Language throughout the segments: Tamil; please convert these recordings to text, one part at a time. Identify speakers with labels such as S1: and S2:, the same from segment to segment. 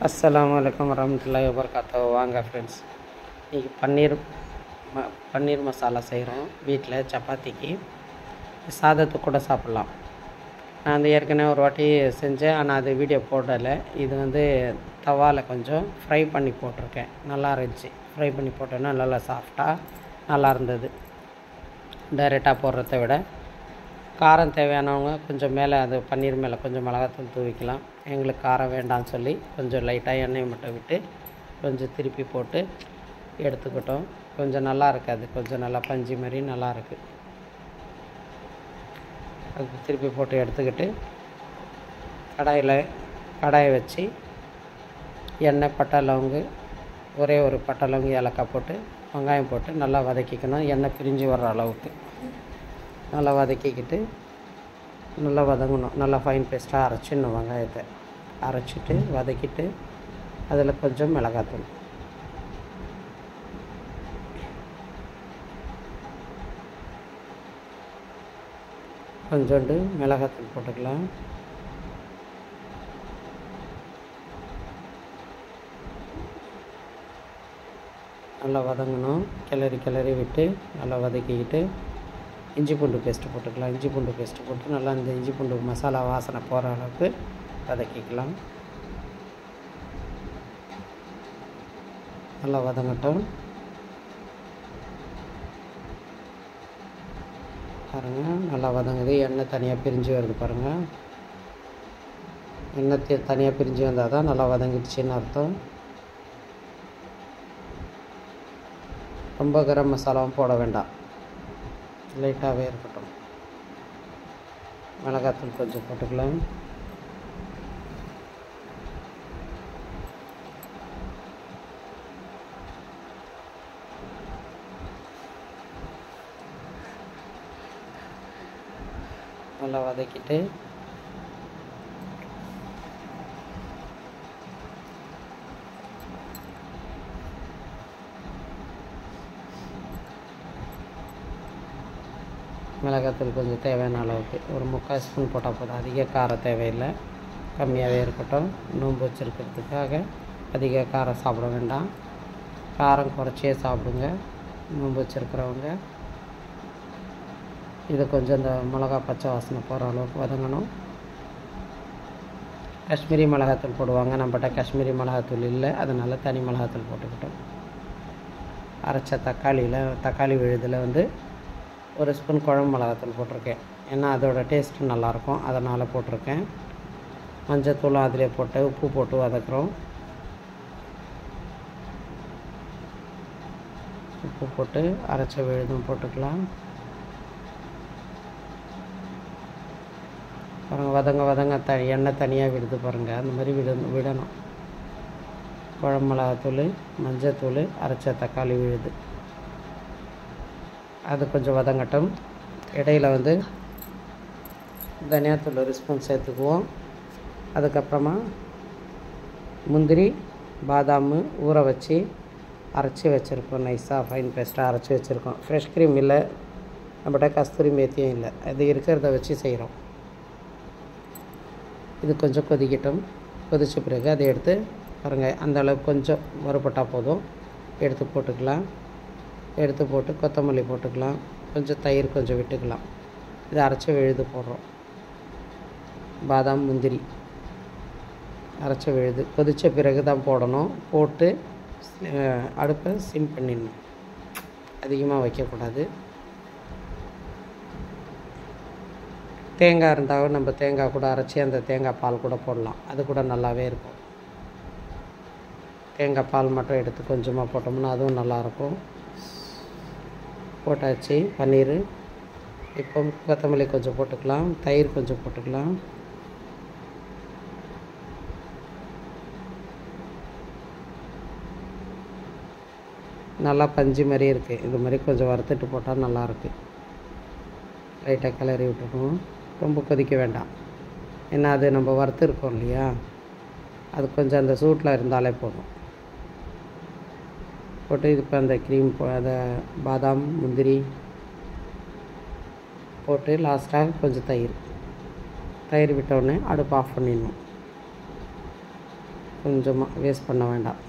S1: அஸ்ஸலாமு அலைக்கும் வரமத்துல்லாஹி வபரகாத்துஹு. வாங்க ஃப்ரெண்ட்ஸ், இன்றைக்கி பன்னீர் மசாலா செய்கிறோம் வீட்டில். சப்பாத்திக்கு சாதத்துக்கு கூட சாப்பிட்லாம். நான் ஏற்கனவே ஒரு வாட்டி செஞ்சேன், ஆனால் அது வீடியோ போடலை. இது தவாவில் கொஞ்சம் ஃப்ரை பண்ணி போட்டிருக்கேன். நல்லா இருந்துச்சு. ஃப்ரை பண்ணி போட்டோன்னா நல்லா சாஃப்டாக நல்லா இருந்தது. டைரெக்டாக போடுறத விட காரம் தேவையானவங்க கொஞ்சம் மேலே அது பன்னீர் மேலே கொஞ்சம் மிளகாத்தூள் தூவிக்கலாம். எங்களுக்கு காரம் வேண்டாம்னு சொல்லி கொஞ்சம் லைட்டாக எண்ணெயை மட்டும் விட்டு கொஞ்சம் திருப்பி போட்டு எடுத்துக்கிட்டோம். கொஞ்சம் நல்லா இருக்காது, கொஞ்சம் நல்லா பஞ்சு மாதிரி நல்லா இருக்குது. அது திருப்பி போட்டு எடுத்துக்கிட்டு கடாயை வச்சு எண்ணெய், பட்டை, லவங்கு, ஒரே ஒரு பட்டை, லவங்கு, ஏலக்காய் போட்டு வெங்காயம் போட்டு நல்லா வதக்கிக்கணும். எண்ணெய் பிரிஞ்சு வர்ற அளவுக்கு நல்லா வதக்கிக்கிட்டு நல்லா வதங்கணும். நல்லா ஃபைன் பேஸ்ட்டாக அரைச்சிடணும். வெங்காயத்தை அரைச்சிட்டு வதக்கிட்டு அதில் கொஞ்சம் மிளகாத்தூள், கொஞ்சோண்டு மிளகாத்தூள் போட்டுக்கலாம். நல்லா வதங்கணும். கிளறி விட்டு நல்லா வதக்கிக்கிட்டு இஞ்சி பூண்டு பேஸ்ட்டு போட்டுக்கலாம். இஞ்சி பூண்டு பேஸ்ட்டு போட்டு நல்லா இந்த இஞ்சி பூண்டு மசாலா வாசனை போகிற அளவுக்கு வதக்கிக்கலாம். நல்லா வதங்கட்டும். பாருங்கள், நல்லா வதங்குது. எண்ணெய் தனியாக பிரிஞ்சு வருது பாருங்கள். எண்ணெய் தனியாக பிரிஞ்சு வந்தால் தான் நல்லா வதங்கிடுச்சின்னு அர்த்தம். ரொம்ப கரம் மசாலாவும் போட வேண்டாம், லைட்டாகவே இருக்கட்டும். மிளகாத்தூள் கொஞ்சம் போட்டுக்கலாம். நல்லா வதக்கிட்டு மிளகாத்தூள் கொஞ்சம் தேவையான அளவுக்கு ஒரு 3/4 ஸ்பூன் போட்டால் போதும். அதிக காரம் தேவையில்லை, கம்மியாகவே இருக்கட்டும். நோன்பு வச்சுருக்கிறதுக்காக அதிக காரம் சாப்பிட வேண்டாம். காரம் குறைச்சே சாப்பிடுங்க நோன்பு வச்சுருக்கிறவங்க. இது கொஞ்சம் இந்த மிளகா பச்சை வாசனை போகிற அளவுக்கு வதங்கணும். காஷ்மீரி மிளகாத்தூள் போடுவாங்க, நம்மகிட்ட காஷ்மீரி மிளகாத்தூள் இல்லை, அதனால் தனி மிளகாத்தூள் போட்டுக்கிட்டோம். அரைச்ச தக்காளி விழுதில் ஒரு ஸ்பூன் குழம்பு மிளகாத்தூள் போட்டிருக்கேன். ஏன்னா அதோட டேஸ்ட்டு நல்லாயிருக்கும், அதனால் போட்டிருக்கேன். மஞ்சத்தூளும் அதிலே போட்டு உப்பு போட்டு வதக்குறோம். உப்பு போட்டு அரைச்ச விழுதும் போட்டுக்கலாம். பாருங்கள், வதங்க எண்ணெய் தனியாக விடுது பாருங்கள். அந்த மாதிரி விடணும். குழம்பு மிளகாத்தூள், மஞ்சத்தூள், அரைச்ச தக்காளி விழுது, அது கொஞ்சம் வதங்கட்டும். இடையில் தனியாத்தூள் ஒரு ஸ்பூன் சேர்த்துக்குவோம். அதுக்கப்புறமா முந்திரி, பாதாம் ஊற வச்சு அரைச்சி வச்சுருக்கோம். நைஸாக ஃபைன் பேஸ்ட்டாக அரைச்சி வச்சுருக்கோம். ஃப்ரெஷ் க்ரீம் இல்லை, நம்மகிட்ட கஸ்தூரி மேத்தியும் இல்லை, அது இருக்கிறத வச்சு செய்கிறோம். இது கொஞ்சம் கொதிக்கட்டும். கொதித்த பிறகு அதை எடுத்து பாருங்கள், அந்த அளவுக்கு கொஞ்சம் வறுபட்டால் போதும். எடுத்து போட்டுக்கலாம். எடுத்து போட்டு கொத்தமல்லி போட்டுக்கலாம். கொஞ்சம் தயிர் கொஞ்சம் விட்டுக்கலாம். இதை அரைச்ச விழுது போடுறோம். பாதாம், முந்திரி அரைச்ச விழுது கொதித்த பிறகு தான் போடணும். போட்டு அடுப்பை சிம் பண்ணிடணும், அதிகமாக வைக்கக்கூடாது. தேங்காய் இருந்தாலும் நம்ம தேங்காய் கூட அரைச்சி அந்த தேங்காய் பால் கூட போடலாம், அது கூட நல்லாவே இருக்கும். தேங்காய் பால் மட்டும் எடுத்து கொஞ்சமாக போட்டோம்னா அதுவும் நல்லாயிருக்கும். போட்டாச்சு பன்னீர். இப்போ கொத்தமல்லி கொஞ்சம் போட்டுக்கலாம், தயிர் கொஞ்சம் போட்டுக்கலாம். நல்லா பஞ்சு மாதிரி இருக்குது. இது மாதிரி கொஞ்சம் வறுத்துட்டு போட்டால் நல்லாயிருக்கு. லைட்டாக கிளறி விட்டுக்கணும். ரொம்ப கொதிக்க வேண்டாம், ஏன்னா அது நம்ம வறுத்துருக்கோம் இல்லையா, அது கொஞ்சம் அந்த சூட்டில் இருந்தாலே போதும். போட்டு இப்போ அந்த க்ரீம் அதை பாதாம், முந்திரி போட்டு லாஸ்ட்டாக கொஞ்சம் தயிர் விட்டோடனே அடுப்பு ஆஃப் பண்ணிடணும். கொஞ்சமாக வேஸ்ட் பண்ண வேண்டாம்.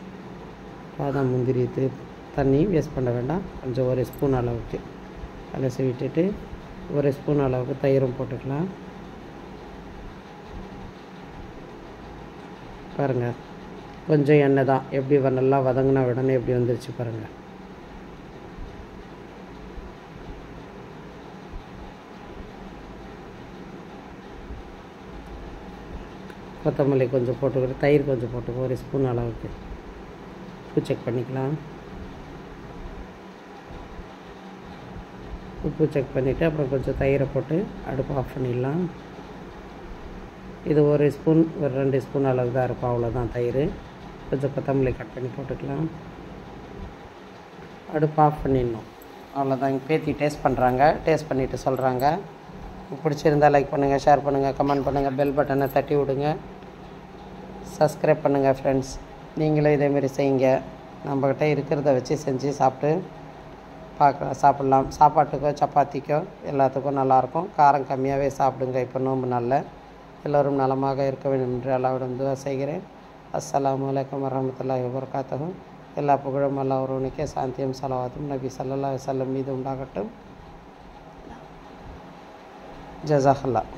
S1: பாதாம் முந்திரி தண்ணி வேஸ்ட் பண்ண வேண்டாம். கொஞ்சம் ஒரு ஸ்பூன் அளவுக்கு அலசி விட்டுட்டு ஒரு ஸ்பூன் அளவுக்கு தயிரும் போட்டுக்கலாம். பாருங்கள், கொஞ்சம் எண்ணெய் தான், எப்படி நல்லா வதங்கினா உடனே எப்படி வந்துருச்சு பாருங்கள். கொத்தமல்லி கொஞ்சம் போட்டுக்கிட்டு தயிர் கொஞ்சம் போட்டுக்கோ, ஒரு ஸ்பூன் அளவுக்கு. உப்பு செக் பண்ணிக்கலாம். உப்பு செக் பண்ணிவிட்டு அப்புறம் கொஞ்சம் தயிரை போட்டு அடுப்பு ஆஃப் பண்ணிடலாம். இது ஒரு ஸ்பூன் ஒரு 2 ஸ்பூன் அளவு தான் இருக்கும், அவ்வளோதான் தயிர். கொஞ்சம் கொத்தமல்லி கட் பண்ணி போட்டுக்கலாம். அடுப்பு ஆஃப் பண்ணிடணும், அவ்வளோதான். எங்கள் பேத்தி டேஸ்ட் பண்ணுறாங்க, டேஸ்ட் பண்ணிவிட்டு சொல்கிறாங்க. பிடிச்சிருந்தால் லைக் பண்ணுங்கள், ஷேர் பண்ணுங்கள், கமெண்ட் பண்ணுங்கள், பெல் பட்டனை தட்டி விடுங்க, சப்ஸ்கிரைப் பண்ணுங்கள் ஃப்ரெண்ட்ஸ். நீங்களும் இதேமாரி செய்யுங்க. நம்மக்கிட்ட இருக்கிறத வச்சு செஞ்சு சாப்பிட்லாம். சாப்பாட்டுக்கோ சப்பாத்திக்கோ எல்லாத்துக்கும் நல்லாயிருக்கும். காரம் கம்மியாகவே சாப்பிடுங்க. இப்போ நோன்பு நாளில் எல்லோரும் நலமாக இருக்க வேண்டும் என்று அல்லாஹ்விடம் துஆ செய்கிறேன். அஸ்ஸலாமு அலைக்கும் வரஹ்மத்துல்லாஹி வபரகாத்துஹு. எல்லா புகழும் அல்லாஹ் ஒருவனுக்கே, சாந்தியும் ஸலவாத்தும் நபி ஸல்லல்லாஹு அலைஹி வஸல்லம் மீது உண்டாகட்டும். ஜஸாக்கல்லாஹ்.